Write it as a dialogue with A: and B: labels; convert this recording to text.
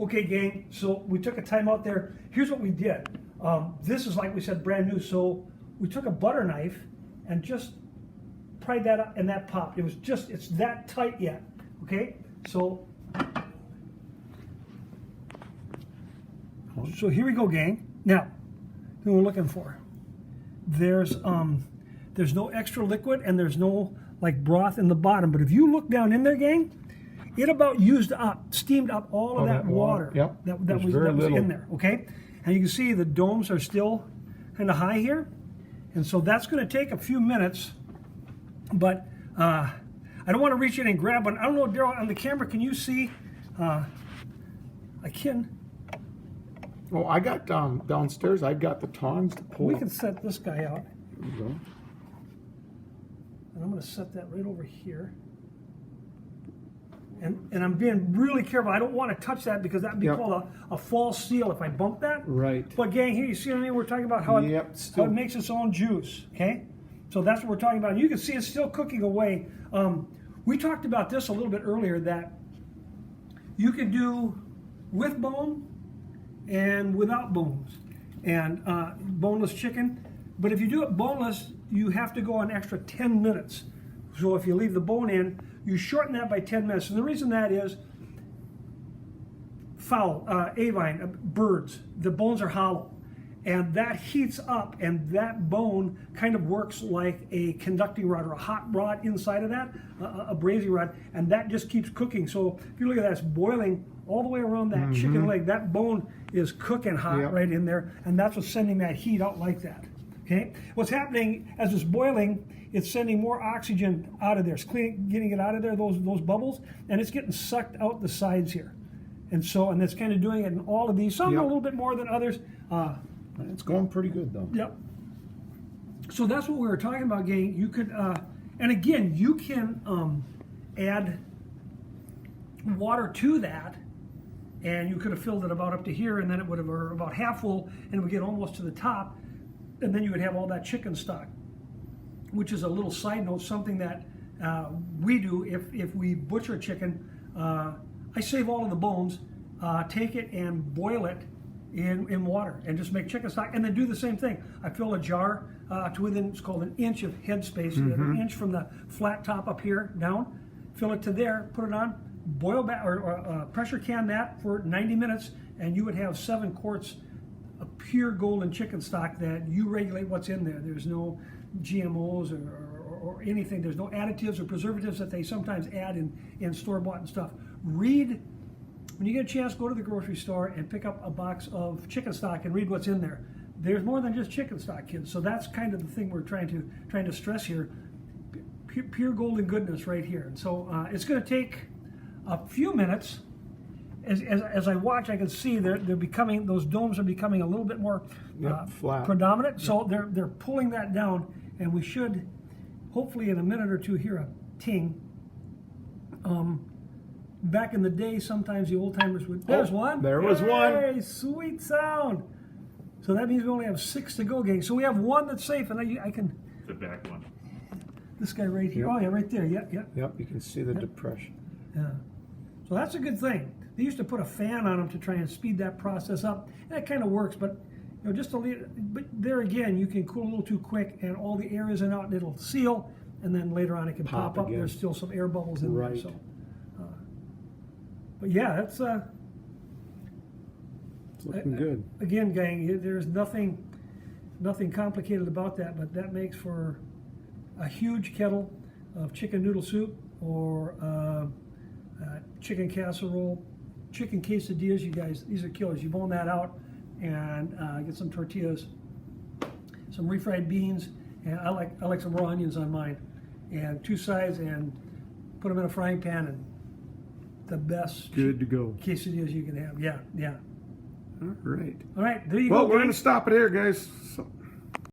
A: Okay, gang, so we took a time out there. Here's what we did. This is, like we said, brand new. So we took a butter knife and just pried that up, and that popped. It was just, it's that tight yet. Okay, so here we go, gang. Now, what we're looking for. There's no extra liquid and there's no like broth in the bottom. But if you look down in there, gang, it about used up, steamed up all of that water
B: Yep.
A: that was in there. Okay, and you can see the domes are still kind of high here, and so that's going to take a few minutes. But I don't want to reach in and grab one. I don't know, Daryl, on the camera, can you see? I can.
B: Oh, I got downstairs. I got the tongs to pull.
A: We can set this guy out.
B: There you go.
A: And I'm going to set that right over here. And I'm being really careful. I don't want to touch that because that would be called a false seal if I bump that.
B: Right.
A: But gang, here you see what I mean? We're talking about how it makes its own juice. Okay? So that's what we're talking about. And you can see it's still cooking away. We talked about this a little bit earlier, that you can do with bone and without bones, and boneless chicken. But if you do it boneless, you have to go an extra 10 minutes. So if you leave the bone in, you shorten that by 10 minutes. And the reason that is fowl, avine, birds, the bones are hollow. And that heats up, and that bone kind of works like a conducting rod or a hot rod inside of that, a braising rod, and that just keeps cooking. So if you look at that, it's boiling all the way around that chicken leg. That bone is cooking hot right in there, and that's what's sending that heat out like that. Okay, what's happening as it's boiling, it's sending more oxygen out of there. It's getting it out of there, those bubbles, and it's getting sucked out the sides here. And so, and it's kind of doing it in all of these. Some a little bit more than others.
B: It's going pretty good though.
A: Yep. So that's what we were talking about, gang. You could, and again, you can add water to that, and you could have filled it about up to here, and then it would have, or about half full, and it would get almost to the top, and then you would have all that chicken stock, which is a little side note, something that we do if we butcher chicken. I save all of the bones, take it and boil it in water and just make chicken stock, and then do the same thing. I fill a jar to within, it's called an inch of head space, an inch from the flat top up here down, fill it to there, put it on, boil back, or pressure can that for 90 minutes, and you would have 7 quarts of pure golden chicken stock that you regulate what's in there. There's no GMOs or anything. There's no additives or preservatives that they sometimes add in store-bought and stuff. Read, when you get a chance, go to the grocery store and pick up a box of chicken stock and read what's in there. There's more than just chicken stock, kids. So that's kind of the thing we're trying to stress here. Pure golden goodness right here. And so it's going to take a few minutes. As I watch, I can see they're becoming, those domes are becoming a little bit more
B: flat,
A: predominant. So they're pulling that down, and we should hopefully in a minute or two hear a ting. Back in the day, sometimes the old timers would. There's one.
B: There was one.
A: Hey, sweet sound. So that means we only have 6 to go, gang. So we have one that's safe, and I can.
C: The back one.
A: This guy right here. Oh yeah, right there. Yep.
B: Yep, you can see the depression.
A: Yeah. So that's a good thing. They used to put a fan on them to try and speed that process up, and that kind of works. But just a little. But there again, you can cool a little too quick, and all the air is in out, and it'll seal, and then later on it can pop up.
B: Again.
A: There's still some air bubbles in there. So. But yeah, that's
B: it's looking good.
A: Again, gang, there's nothing complicated about that, but that makes for a huge kettle of chicken noodle soup or chicken casserole, chicken quesadillas. You guys, these are killers. You bone that out and get some tortillas, some refried beans, and I like some raw onions on mine, and 2 sides, and put them in a frying pan, and the best
B: Good to go.
A: quesadillas you can have. Yeah.
B: All right.
A: All right, there you go.
B: Well, we're going to stop it here, guys. So